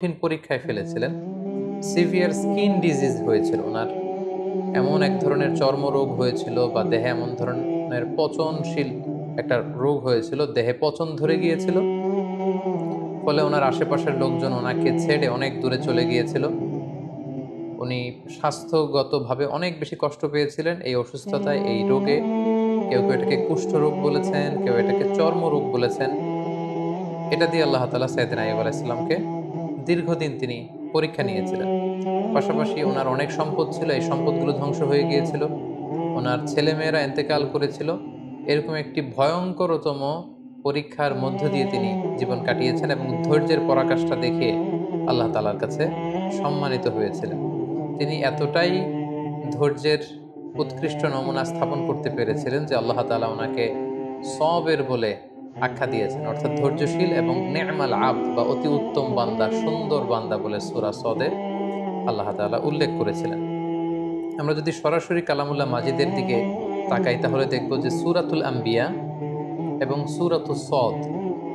কঠিন পরীক্ষায় ফেলেছিলেন। সিভিয়ার স্কিন ডিজিজ হয়েছিল ওনার। এমন এক ধরনের চর্মরোগ হয়েছিল বা দেহে এমন ধরনের পচনশীল একটা রোগ হয়েছিল, দেহে পচন ধরে গিয়েছিল। ফলে ওনার আশেপাশের লোকজন ওনাকে ছেড়ে অনেক দূরে চলে গিয়েছিল। উনি স্বাস্থ্যগতভাবে অনেক বেশি কষ্ট পেয়েছিলেন এই অসুস্থতায়, এই রোগে। কেউ এটাকে কুষ্ঠরোগ বলেছেন, কেউ এটাকে চর্মরোগ বলেছেন। এটা দিয়ে আল্লাহ তাআলা সাইয়েদনা আইয়ুব আলাইহিস সালামকে দীর্ঘদিন তিনি পরীক্ষা নিয়েছিলেন। পাশাপাশি উনার অনেক সম্পদ ছিল, এই সম্পদগুলো ধ্বংস হয়ে গিয়েছিল। উনার ছেলেমেয়েরা ইন্তেকাল করেছিল। এরকম একটি ভয়ংকরতম পরীক্ষার মধ্য দিয়ে তিনি জীবন কাটিয়েছেন এবং ধৈর্যের পরাকাষ্ঠা দেখিয়ে আল্লাহ তাআলার কাছে সম্মানিত হয়েছিলেন। তিনি এতটাই ধৈর্যের উৎকৃষ্ট নমুনা স্থাপন করতে পেরেছিলেন যে আল্লাহ তাআলা উনাকে সবের বলে আখ্যা দিয়েছেন, অর্থাৎ ধৈর্যশীল এবং নে'মাল আবদ বা অতি উত্তম বান্দা, সুন্দর বান্দা বলে সূরা সদে আল্লাহ তাআলা উল্লেখ করেছিলেন। আমরা যদি সরাসরি কালামুল্লাহ মাজিদের দিকে তাকাই তাহলে দেখব যে সূরাতুল আম্বিয়া এবং সূরাতুস সদ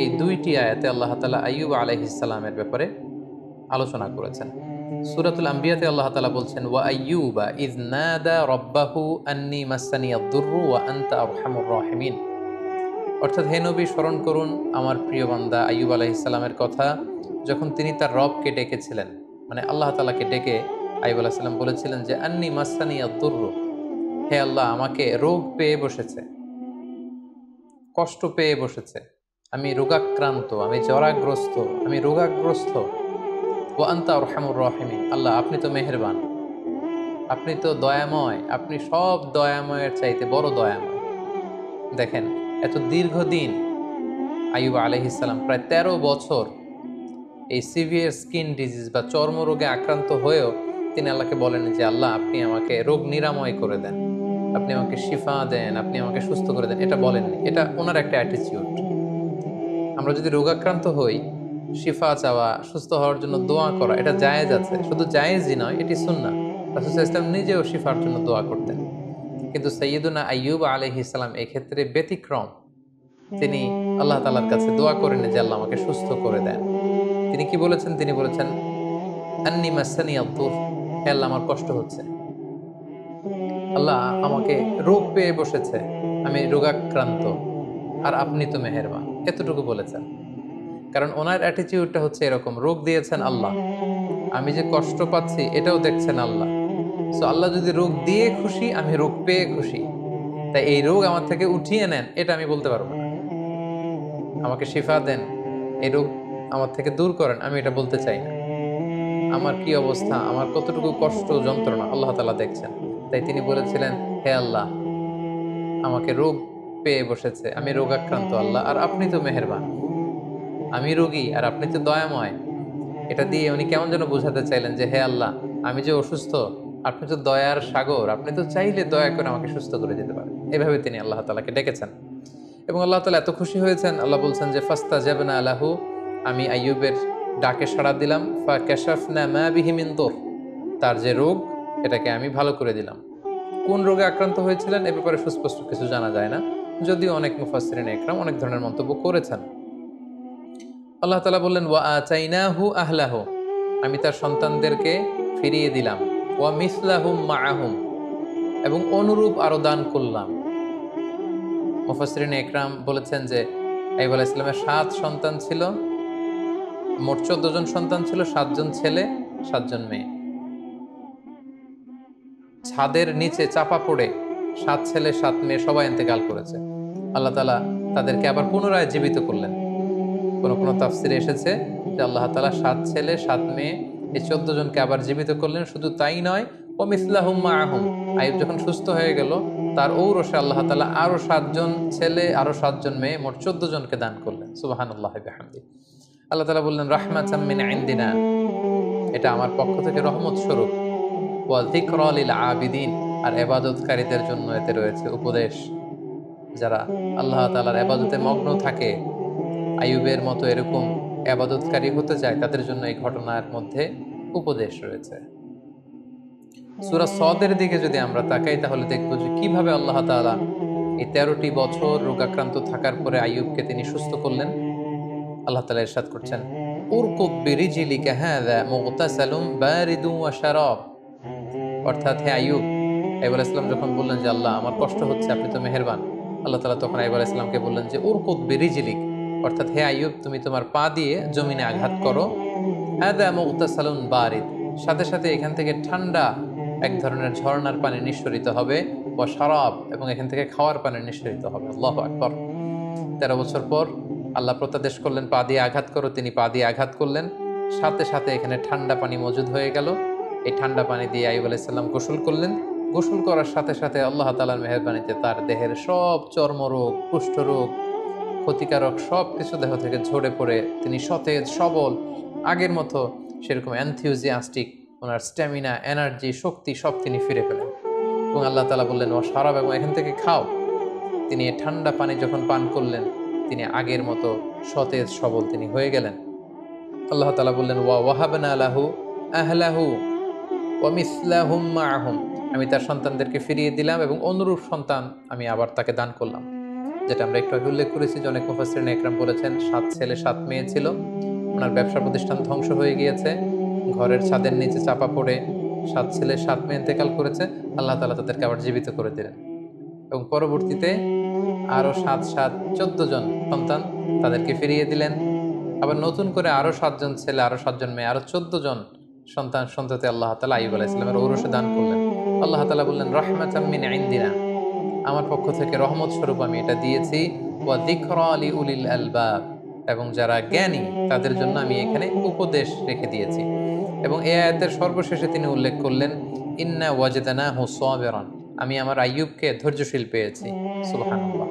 এই দুইটি আয়াতে আল্লাহ তাআলা আইয়ুব আলাইহিস সালামের ব্যাপারে আলোচনা করেছেন। সূরাতুল আম্বিয়াতে আল্লাহ তাআলা বলছেন, ওয়া আইয়ুবা ইয নাদা রাব্বাহু আন্নী মাসসানিয়াদ দুররু ওয়া আনতা আরহামুর রাহিমিন। অর্থাৎ হে নবী, স্মরণ করুন আমার প্রিয় বান্দা আইয়ুব আলাইহিস সালামের কথা, যখন তিনি তার রবকে ডেকেছিলেন, মানে আল্লাহ তাআলাকে ডেকে আইয়ুব আলাইহিস সালাম বলেছিলেন যে আন্নী মাসসানিয়াদ দুররু, হে আল্লাহ আমাকে রোগ পেয়ে বসেছে, কষ্ট পেয়ে বসেছে, আমি রোগাক্রান্ত, আমি জরাগ্রস্ত, আমি রোগাগ্রস্ত। ওয়া আনতা আরহামুর রাহিমিন, আল্লাহ আপনি তো মেহেরবান, আপনি তো দয়াময়, আপনি সব দয়াময়ের চাইতে বড় দয়াময়। দেখেন, এত দীর্ঘদিন আইয়ুব আলাইহিস সালাম প্রায় ১৩ বছর এই সিভিয়ার স্কিন ডিজিজ বা চর্মরোগে আক্রান্ত হয়েও তিনি আল্লাহকে বলেন যে আল্লাহ আপনি আমাকে রোগ নিরাময় করে দেন, আপনি আমাকে শিফা দেন, আপনি আমাকে সুস্থ করে দেন। এটা বলেননি, এটা ওনার একটা অ্যাটিটিউড। আমরা যদি রোগাক্রান্ত হই, শিফা চাওয়া, সুস্থ হওয়ার জন্য দোয়া করা, এটা জায়েজ আছে। শুধু জায়েজই নয়, এটি সুন্নাহ। রাসূল সাল্লাল্লাহু আলাইহি ওয়াসাল্লাম নিজেও শিফার জন্য দোয়া করতেন। কিন্তু সাইয়্যিদুনা আইয়ুব আলাইহিস সালাম এক্ষেত্রে ব্যতিক্রম। তিনি আল্লাহ তাআলার কাছে দোয়া করেন যে আল্লাহ আমাকে সুস্থ করে দেন। তিনি কি বলেছেন? তিনি বলেছেন, আন্নী মাসসানিয়াদ দুর, হে আল্লাহ আমার কষ্ট হচ্ছে। আল্লাহ আমাকে রোগ পেয়ে বসেছে, আমি রোগাক্রান্ত, আর আপনি তো মেহেরবান। এতটুকু বলেছেন। কারণ ওনার অ্যাটিটিউডটা হচ্ছে এরকম, রোগ দিয়েছেন আল্লাহ, আমি যে কষ্ট পাচ্ছি এটাও দেখছেন আল্লাহ। সো আল্লাহ যদি রোগ দিয়ে খুশি, আমি রোগ পেয়ে খুশি। তাই এই রোগ আমার থেকে উঠিয়ে নেন, এটা আমি বলতে পারবো না। আমাকে শিফা দেন, এই রোগ আমার থেকে দূর করেন, আমি এটা বলতে চাই না। আমার কি অবস্থা, আমার কতটুকু কষ্ট যন্ত্রণা আল্লাহ তাআলা দেখছেন। তাই তিনি বলেছিলেন, হে আল্লাহ আমাকে রোগ পেয়ে বসেছে, আমি রোগাক্রান্ত আল্লাহ, আর আপনি তো মেহেরবান। আমি রোগী আর আপনি তো দয়াময়। এটা দিয়ে উনি কেমন যেন বোঝাতে চাইলেন যে হে আল্লাহ, আমি যে অসুস্থ, আপনি তো দয়ার সাগর, আপনি তো চাইলে দয়া করে আমাকে সুস্থ করে দিতে পারেন। এভাবে তিনি আল্লাহ তাআলাকে ডেকেছেন এবং আল্লাহ তাআলা এত খুশি হয়েছেন। আল্লাহ বলছেন যে ফাস্তাজাবনা লাহু, আমি আইয়ুবের ডাকে সাড়া দিলাম। ফাকাশাফনা মা বিহি মিন দুর, তার যে রোগ এটাকে আমি ভালো করে দিলাম। কোন রোগে আক্রান্ত হয়েছিলেন এ ব্যাপারে সুস্পষ্ট কিছু জানা যায় না, যদিও অনেক মুফাসসিরিন ইকরাম অনেক ধরনের মন্তব্য করেছেন। আল্লাহ তাআলা বললেন, ওয়া আতাইনাহু আহলাহু, আমি তার সন্তানদেরকে ফিরিয়ে দিলাম। ওয়া মিসলাহুম মাআহুম, এবং অনুরূপ আরো দান করলাম। মুফাসসিরিন ইকরাম বলেছেন যে আইয়ুব আলাইহিস সালামের ৭ সন্তান ছিল, মোট ১৪ জন সন্তান ছিল, ৭ জন ছেলে, ৭ জন মেয়ে। ছাদের নিচে চাপা পড়ে ৭ ছেলে ৭ মেয়ে সবাই ইন্তেকাল করেছে। আল্লাহ তাআলা তাদেরকে আবার পুনরায় জীবিত করলেন। কোন কোন তাফসিরে এসেছে যে আল্লাহ তাআলা ৭ ছেলে ৭ মেয়ে এই ১৪ জনকে আবার জীবিত করলেন। শুধু তাই নয়, ওয়া মিসলাহুম মাআহুম, আইয়ুব যখন সুস্থ হয়ে গেল তার ঔরসে আল্লাহ তাআলা আরো ৭ জন ছেলে, আরো ৭ জন মেয়ে, মোট ১৪ জনকে দান করলেন। সুবহানাল্লাহি বিহামদিহি। আল্লাহ তাআলা বললেন, রাহমাতাম মিন ইনদিনা, এটা আমার পক্ষ থেকে রহমত স্বরূপ। ওয়া যিকরা লিল আবিদিন, আর ইবাদতকারীদের জন্য এতে রয়েছে উপদেশ। যারা আল্লাহ তাআলার ইবাদতে মগ্ন থাকে, আইয়ুবের মতো এরকম ইবাদতকারী হতে চায়, তাদের জন্য এই ঘটনার মধ্যে উপদেশ রয়েছে। সূরা সদের দিকে যদি আমরা তাকাই তাহলে দেখব যে কিভাবে আল্লাহ তাআলা এই ১৩টি বছর রোগাক্রান্ত থাকার পরে আইয়ুবকে তিনি সুস্থ করলেন। আল্লাহ তাআলা ইরশাদ করছেন, উরকুদ বিরিজিলিকা হাযা মুগতাসালুম বারিদুন ওয়া শারাব। অর্থাৎ হে আইয়ুব, আইয়ুব আলাইহিস সালাম যখন বললেন যে আল্লাহ আমার কষ্ট হচ্ছে, আপনি তো মেহেরবান, আল্লাহ তাআলা তখন আইয়ুব আলাইহিস সালামকে বললেন যে উরকুদ বিরিজিলিক, অর্থাৎ হে আইয়ুব তুমি তোমার পা দিয়ে জমিনে আঘাত করো। হাযা মুগতাসালুন বারিদ, সাথে সাথে এখান থেকে ঠান্ডা এক ধরনের ঝর্ণার পানি নিঃসরিত হবে। ওয়া শারাব, এবং এখান থেকে খাওয়ার পানি নিঃসরিত হবে। আল্লাহু আকবার। 13 বছর পর আল্লাহ প্রত্যাদেশ করলেন পা দিয়ে আঘাত করো, তিনি পা দিয়ে আঘাত করলেন, সাথে সাথে এখানে ঠান্ডা পানি মজুদ হয়ে গেল। এই ঠান্ডা পানি দিয়ে আইয়ুব আলাইহিস সালাম গোসল করলেন। গোসল করার সাথে সাথে আল্লাহ তাআলার মেহেরবানিতে তার দেহের সব চর্মরোগ, কুষ্ঠরোগ, ক্ষতিকারক সব কিছু দেহ থেকে ঝরে পড়ে তিনি সতেজ সবল, আগের মতো সেরকম এনথিউজিয়াস্টিক, ওনার স্ট্যামিনা, এনার্জি, শক্তি সব তিনি ফিরে পেলেন। এবং আল্লাহ তাআলা বললেন ও শারাব, এবং এখান থেকে খাও। তিনি এই ঠান্ডা পানি যখন পান করলেন তিনি আগের মতো সতেজ সবল তিনি হয়ে গেলেন। আল্লাহ তাআলা বললেন ওয়া ওয়াহাবনা লাহু আহলাহু ওয়া মিসলাহুম মাআহুম, আমি তার সন্তানদেরকে ফিরিয়ে দিলাম এবং অনুরূপ সন্তান আমি আবার তাকে দান করলাম। যেটা আমরা একটু আগে উল্লেখ করেছি যে অনেক মুফাসসিরিন একরাম বলেছেন 7 ছেলে 7 মেয়ে ছিল, ওনার ব্যবসা প্রতিষ্ঠান ধ্বংস হয়ে গিয়েছে, ঘরের ছাদের নিচে চাপা পড়ে 7 ছেলে 7 মেয়ে ইন্তেকাল করেছে, আল্লাহ তাআলা তাদেরকে আবার জীবিত করে দিলেন এবং পরবর্তীতে আরো 7 7 14 জন সন্তান তাদেরকে ফিরিয়ে দিলেন। আবার নতুন করে আরো 7 জন ছেলে, আরো 7 জন মেয়ে, আরো 14 জন সন্তান সন্ততি আল্লাহ তাআলা আইয়ুব আলাইহিস সালামের ঔরসে দান করলেন। আল্লাহ তাআলা বললেন রাহমাতাম মিন ইনদিনা, আমার পক্ষ থেকে রহমত স্বরূপ আমি এটা দিয়েছি। ওয়া যিকরা লিউলিল আলবাব, এবং যারা জ্ঞানী তাদের জন্য আমি এখানে উপদেশ রেখে দিয়েছি। এবং এই আয়াতের সর্বশেষে তিনি উল্লেখ করলেন ইন্না ওয়াজদানাহু সাবিরান, আমি আমার আইয়ুবকে ধৈর্যশীল পেয়েছি। সুবহানাল্লাহ।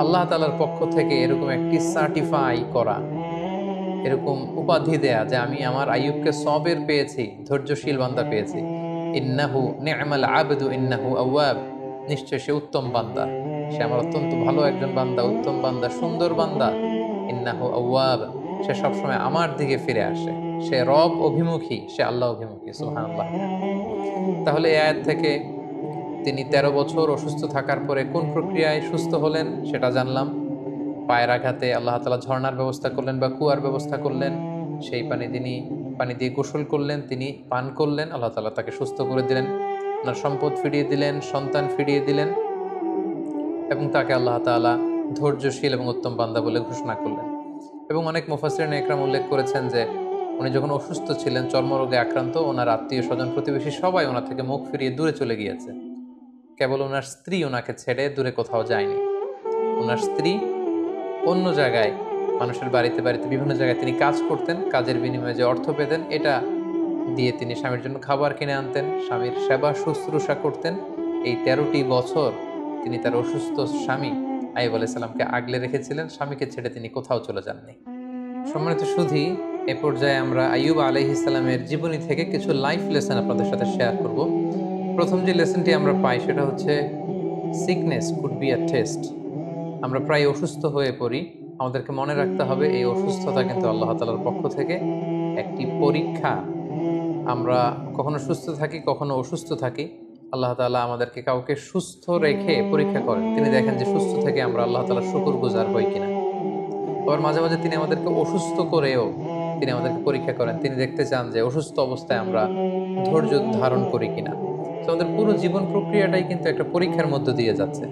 আল্লাহ তাআলার পক্ষ থেকে এরকম একটি সার্টিফাই করা, এরকম উপাধি দেয়া যে আমি আমার আইয়ুবকে সবের পেয়েছি, ধৈর্যশীল বান্দা পেয়েছি। ইন্নাহু নি'মাল আবদু ইন্নাহু আওয়াব, নিশ্চয় সে উত্তম বান্দা, সে আমার অত্যন্ত ভালো একজন বান্দা, উত্তম বান্দা, সুন্দর বান্দা। ইন্নাহু আওয়াব, সে সবসময় আমার দিকে ফিরে আসে, সে রব অভিমুখী, সে আল্লাহ অভিমুখী। সুবহানাল্লাহ। তাহলে এই আয়াত থেকে তিনি 13 বছর অসুস্থ থাকার পরে কোন প্রক্রিয়ায় সুস্থ হলেন সেটা জানলাম। পায়ের আঘাতে আল্লাহ তাআলা ঝর্ণার ব্যবস্থা করলেন বা কুয়ার ব্যবস্থা করলেন, সেই পানি দিয়ে গোসল করলেন, তিনি পান করলেন, আল্লাহ তাআলা তাকে সুস্থ করে দিলেন, ওনার সম্পদ ফিরিয়ে দিলেন, সন্তান ফিরিয়ে দিলেন, এবং তাকে আল্লাহ তাআলা ধৈর্যশীল এবং উত্তম বান্দা বলে ঘোষণা করলেন। এবং অনেক মুফাসসিরিন একরাম উল্লেখ করেছেন যে উনি যখন অসুস্থ ছিলেন, চর্মরোগে আক্রান্ত, ওনার আত্মীয় স্বজন প্রতিবেশী সবাই ওনার থেকে মুখ ফিরিয়ে দূরে চলে গিয়েছে, কেবল ওনার স্ত্রী ওনাকে ছেড়ে দূরে কোথাও যায়নি। ওনার স্ত্রী অন্য জায়গায়, মানুষের বাড়িতে বাড়িতে বিভিন্ন জায়গায় তিনি কাজ করতেন, কাজের বিনিময়ে যে অর্থ পেতেন এটা দিয়ে তিনি স্বামীর জন্য খাবার কিনে আনতেন, স্বামীর সেবা শুশ্রূষা করতেন। এই 13টি বছর তিনি তার অসুস্থ স্বামী আইয়ুব আলাইহিস সালামকে আগলে রেখেছিলেন, স্বামীকে ছেড়ে তিনি কোথাও চলে যাননি। সম্মানিত সুধী, এ পর্যায়ে আমরা আইয়ুব আলাইহিস সালামের জীবনী থেকে কিছু লাইফ লেসন আপনাদের সাথে শেয়ার করব। প্রথম যে লেসনটি আমরা পাই সেটা হচ্ছে sickness could be a test. আমরা প্রায় অসুস্থ হয়ে পড়ি, আমাদেরকে মনে রাখতে হবে এই অসুস্থতা কিন্তু আল্লাহ তাআলার পক্ষ থেকে একটি পরীক্ষা। আমরা কখনো সুস্থ থাকি, কখনো অসুস্থ থাকি। আল্লাহ তাআলা আমাদেরকে কাউকে সুস্থ রেখে পরীক্ষা করেন, তিনি দেখেন যে সুস্থ থেকে আমরা আল্লাহ তাআলার শুকরগুজার হই কিনা। আবার মাঝে মাঝে তিনি আমাদেরকে অসুস্থ করেও তিনি আমাদেরকে পরীক্ষা করেন, তিনি দেখতে চান যে অসুস্থ অবস্থায় আমরা ধৈর্য ধারণ করি কিনা। তো আমাদের পুরো জীবন প্রক্রিয়াটাই কিন্তু একটা পরীক্ষার মধ্য দিয়ে যাচ্ছে।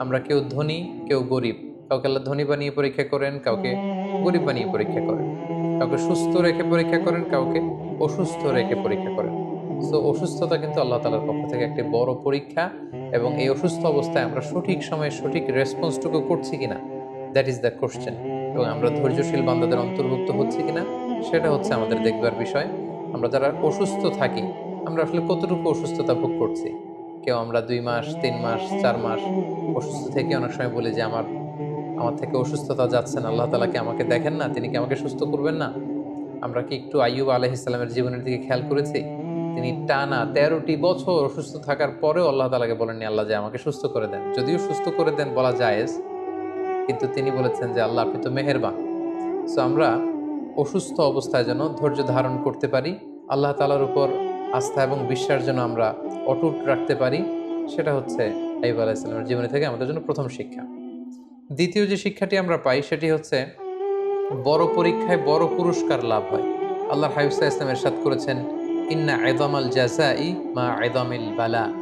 আমরা কেউ ধনী, কেউ গরিব, কাউকে আল্লাহ ধনী বানিয়ে পরীক্ষা করেন, কাউকে গরিব বানিয়ে পরীক্ষা করেন, কাউকে সুস্থ রেখে পরীক্ষা করেন, কাউকে অসুস্থ রেখে পরীক্ষা করেন। সো অসুস্থতা কিন্তু আল্লাহ তাআলার পক্ষ থেকে একটি বড় পরীক্ষা, এবং এই অসুস্থ অবস্থায় আমরা সঠিক সময়ে সঠিক রেসপন্সটুকু করছি কিনা, দ্যাট ইজ দ্য কোশ্চেন। এবং আমরা ধৈর্যশীল বান্দাদের অন্তর্ভুক্ত হচ্ছি কিনা সেটা হচ্ছে আমাদের দেখবার বিষয়। আমরা যারা অসুস্থ থাকি, আমরা আসলে কতটুকু অসুস্থতা ভোগ করছি। কেউ আমরা 2 মাস, 3 মাস, 4 মাস অসুস্থ থেকে অনেক সময় বলি যে আমার থেকে অসুস্থতা যাচ্ছে না, আল্লাহ তাআলা কি আমাকে দেখেন না, তিনি কি আমাকে সুস্থ করবেন না? আমরা কি একটু আইয়ুব আলাইহিস সালামের জীবনের দিকে খেয়াল করেছি? তিনি টানা 13টি বছর অসুস্থ থাকার পরেও আল্লাহ তাআলাকে বলেননি আল্লাহ যে আমাকে সুস্থ করে দেন। যদিও সুস্থ করে দেন বলা জায়েজ, কিন্তু তিনি বলেছেন যে আল্লাহ আপনি তো মেহেরবান। সো আমরা অসুস্থ অবস্থায় যেন ধৈর্য ধারণ করতে পারি, আল্লাহ তাআলার উপর আস্থা এবং বিশ্বাস যেন আমরা অটুট রাখতে পারি, সেটা হচ্ছে আইয়ুব আলাইহিস সালামের জীবনী থেকে আমাদের জন্য প্রথম শিক্ষা। দ্বিতীয় যে শিক্ষাটি আমরা পাই সেটি হচ্ছে বড় পরীক্ষায় বড় পুরস্কার লাভ হয়। আল্লাহর হাবিব সাল্লাল্লাহু আলাইহি ওয়াসাল্লাম ইরশাদ করেছেন, ইন্না ইযামাল জাযাই মা ইযামিল বালা।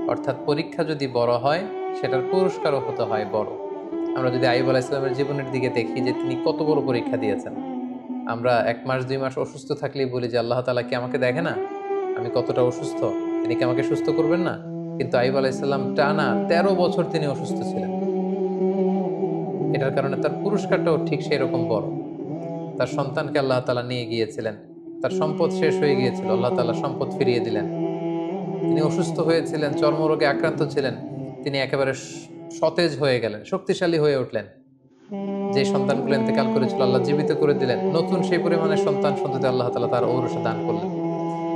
অর্থাৎ পরীক্ষা যদি বড় হয় সেটার পুরস্কারও হতে হয় বড়। আমরা যদি আইয়ুব আলাইহিস সালামের জীবনের দিকে দেখি যে তিনি কত বড় পরীক্ষা দিয়েছেন। আমরা ১ মাস ২ মাস অসুস্থ থাকলেই বলি যে আল্লাহ তাআলা কি আমাকে দেখে না? আমি কতটা অসুস্থ? তিনি কি আমাকে সুস্থ করবেন না? কিন্তু আইয়ুব আলাইহিস সালাম টানা ১৩ বছর তিনি অসুস্থ ছিলেন। এটার কারণে তার পুরস্কারটাও ঠিক সেরকম বড়। তার সন্তানকে আল্লাহ তাআলা নিয়ে গিয়েছিলেন। তার সম্পদ শেষ হয়ে গিয়েছিল। আল্লাহ তাআলা সম্পদ ফিরিয়ে দিলেন। তিনি অসুস্থ হয়েছিলেন, চর্মরোগে আক্রান্ত ছিলেন। তিনি একেবারে সতেজ হয়ে গেলেন, শক্তিশালী হয়ে উঠলেন। যে সন্তানগুলো ইন্তেকাল করেছিল আল্লাহ জীবিত করে দিলেন। নতুন সেই পরিমাণের সন্তান-সন্ততি আল্লাহ তাআলা তার ঔরসে দান করলেন।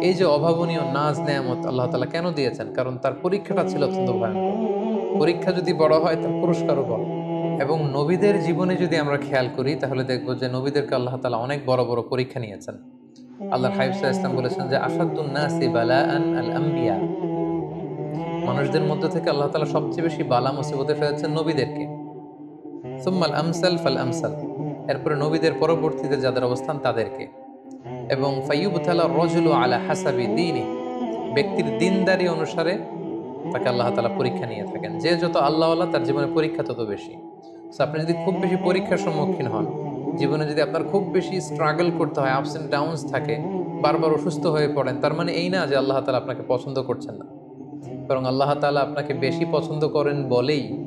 এই যে অভাবনীয় নাজ নেয়ামত আল্লাহ তাআলা কেন দিয়েছেন? কারণ তার পরীক্ষাটা ছিল অত্যন্ত ভয়ঙ্কর। পরীক্ষা যদি বড় হয় তার পুরস্কারও বড়। এবং নবীদের জীবনে যদি আমরা খেয়াল করি তাহলে দেখব যে নবীদেরকে আল্লাহ তাআলা অনেক বড় বড় পরীক্ষা নিয়েছেন। আল্লাহর হাবিব সাল্লাল্লাহু আলাইহি ওয়াসাল্লাম বলেছেন যে আসাদ্দুন নাসি বালাআন আল আম্বিয়া। মানুষদের মধ্যে থেকে আল্লাহ তাআলা সবচেয়ে বেশি বালা মুসিবতে ফেলেছেন নবীদেরকে। সুম্মাল আমসাল ফাল আমসাল। এরপরে নবীদের পরবর্তীতে যাদের অবস্থান তাদেরকে। এবং ফাইয়ুবতালা রাজুলু আলা হাসাবি দীনি। ব্যক্তির দিনদারি অনুসারে তাকে আল্লাহ তাআলা পরীক্ষা নিয়ে থাকেন। যে যত আল্লাহওয়ালা তার জীবনে পরীক্ষা তত বেশি। সো আপনি যদি খুব বেশি পরীক্ষার সম্মুখীন হন, জীবনে যদি আপনার খুব বেশি স্ট্রাগল করতে হয়, আপস এন্ড ডাউনস থাকে, বারবার অসুস্থ হয়ে পড়েন, তার মানে এই না যে আল্লাহ তাআলা আপনাকে পছন্দ করছেন না। বরং আল্লাহ তাআলা আপনাকে বেশি পছন্দ করেন বলেই,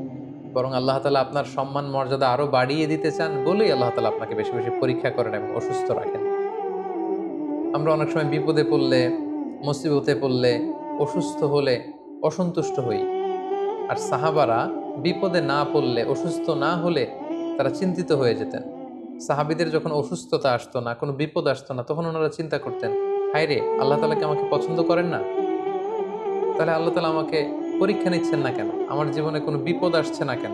বরং আল্লাহ তাআলা আপনার সম্মান মর্যাদা আরো বাড়িয়ে দিতে চান বলেই আল্লাহ তাআলা আপনাকে বেশি বেশি পরীক্ষা করেন এবং অসুস্থ রাখেন। আমরা অনেক সময় বিপদে পড়লে, মুসিবতে পড়লে, অসুস্থ হলে অসন্তুষ্ট হই। আর সাহাবারা বিপদে না পড়লে, অসুস্থ না হলে তারা চিন্তিত হয়ে যেতেন। সাহাবীদের যখন অসুস্থতা আসতো না, কোনো বিপদ আসতো না, তখন ওনারা চিন্তা করতেন, হায়রে আল্লাহ তাআলা কি আমাকে পছন্দ করেন না? তাহলে আল্লাহ তাআলা আমাকে পরীক্ষা নিচ্ছেন না কেন? আমার জীবনে কোনো বিপদ আসছে না কেন?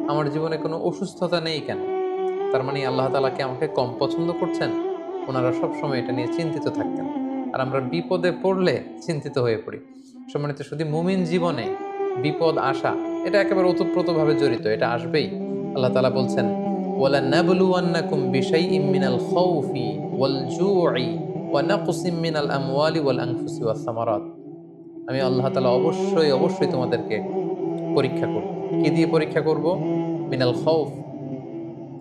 আমার জীবনে কোনো অসুস্থতা নেই কেন? তার মানে আল্লাহ তাআলা কি আমাকে কম পছন্দ করছেন? ওনারা সবসময় এটা নিয়ে চিন্তিত থাকতেন। আর আমরা বিপদে পড়লে চিন্তিত হয়ে পড়ি। সম্মানিত শুধু মুমিন জীবনে বিপদ আসা এটা একেবারে ওতপ্রোতভাবে জড়িত, এটা আসবেই। আল্লাহ তাআলা বলছেন, ওয়ালা নাবলুওয়ান্নাকুম বিশাইইম মিনাল খাউফি ওয়াল জু'i ওয়া নাকসিম মিনাল আমওয়ালি ওয়াল আনফুসি ওয়াস সামারাত। আমি আল্লাহ তাআলা অবশ্যই অবশ্যই তোমাদেরকে পরীক্ষা করব। কি দিয়ে পরীক্ষা করব? মিনাল খাউফ,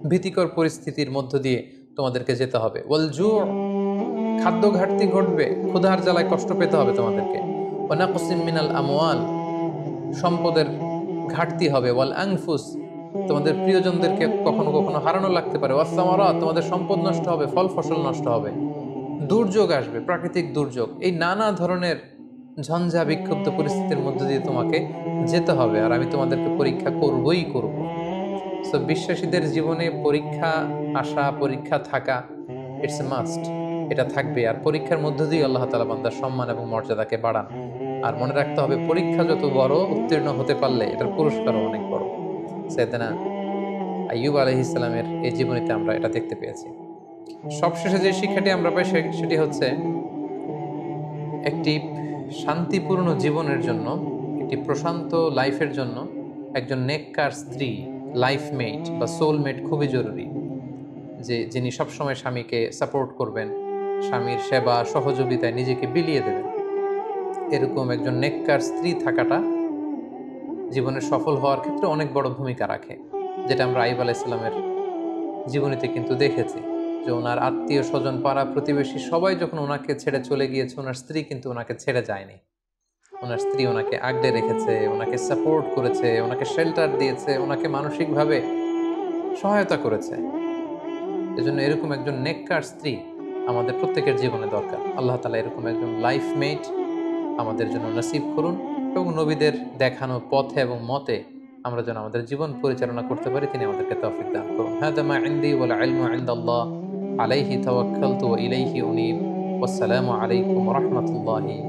ভীতিকর পরিস্থিতির মধ্য দিয়ে তোমাদেরকে যেতে হবে। ওয়াল জু', খাদ্য ঘাটতি ঘটবে, ক্ষুধার জ্বালায় কষ্ট পেতে হবে তোমাদেরকে। ওয়া নাকসিম মিনাল আমওয়াল, সম্পদের ঘাটতি হবে। ওয়াল আনফুস, তোমাদের প্রিয়জনদেরকে কখনো কখনো হারানো লাগতে পারে। ওয়াস সামারাত, তোমাদের সম্পদ নষ্ট হবে, ফল ফসল নষ্ট হবে। দুর্যোগ আসবে, প্রাকৃতিক দুর্যোগ। এই নানা ধরনের ঝঞ্ঝা বিক্ষুব্ধ পরিস্থিতির মধ্যে দিয়ে তোমাকে যেতে হবে। আর আমি তোমাদেরকে পরীক্ষা করবই করব। সো বিশ্বাসীদের জীবনে পরীক্ষা আসা, পরীক্ষা থাকা, ইটস এ মাস্ট। এটা থাকবে। আর পরীক্ষার মধ্য দিয়ে আল্লাহ তাআলা বান্দার সম্মান এবং মর্যাদাকে বাড়ান। আর মনে রাখতে হবে পরীক্ষা যত বড়, উত্তীর্ণ হতে পারলে এটার পুরস্কারও অনেক বড়। সাইয়েদনা আইয়ুব আলাইহিস সালামের এই জীবনীতে আমরা এটা দেখতে পেয়েছি। সবশেষে যে শিক্ষাটি আমরা পাই সেটি হচ্ছে একটি শান্তিপূর্ণ জীবনের জন্য, একটি প্রশান্ত লাইফের জন্য একজন নেককার স্ত্রী, লাইফমেট বা সোলমেট খুবই জরুরি। যিনি সবসময় স্বামীকে সাপোর্ট করবেন, স্বামীর সেবা সহযোগিতায় নিজেকে বিলিয়ে দেবেন। এরকম একজন নেককার স্ত্রী থাকাটা জীবনে সফল হওয়ার ক্ষেত্রে অনেক বড় ভূমিকা রাখে, যেটা আমরা আইয়ুব আলাইহিস সালামের জীবনীতে কিন্তু দেখেছি যে ওনার আত্মীয় স্বজন, পাড়া প্রতিবেশী সবাই যখন ওনাকে ছেড়ে চলে গিয়েছে, ওনার স্ত্রী কিন্তু ওনাকে ছেড়ে যায়নি। ওনার স্ত্রী ওনাকে আগলে রেখেছে, ওনাকে সাপোর্ট করেছে, ওনাকে শেল্টার দিয়েছে, ওনাকে মানসিকভাবে সহায়তা করেছে। এজন্য এরকম একজন নেককার স্ত্রী আমাদের প্রত্যেকের জীবনে দরকার। আল্লাহ তাআলা এরকম একজন লাইফমেট আমাদের জন্য নসিব করুন এবং নবীদের দেখানো পথে এবং মতে আমরা যেন আমাদের জীবন পরিচালনা করতে পারি, তিনি আমাদেরকে তৌফিক দান করুন। হাদা মা ইনদি ওয়াল ইলমু ইনদাল্লাহ আলাইহি তাওয়াক্কালতু ওয়া ইলাইহি উনীব। ওয়াসসালামু আলাইকুম ওয়া রাহমাতুল্লাহি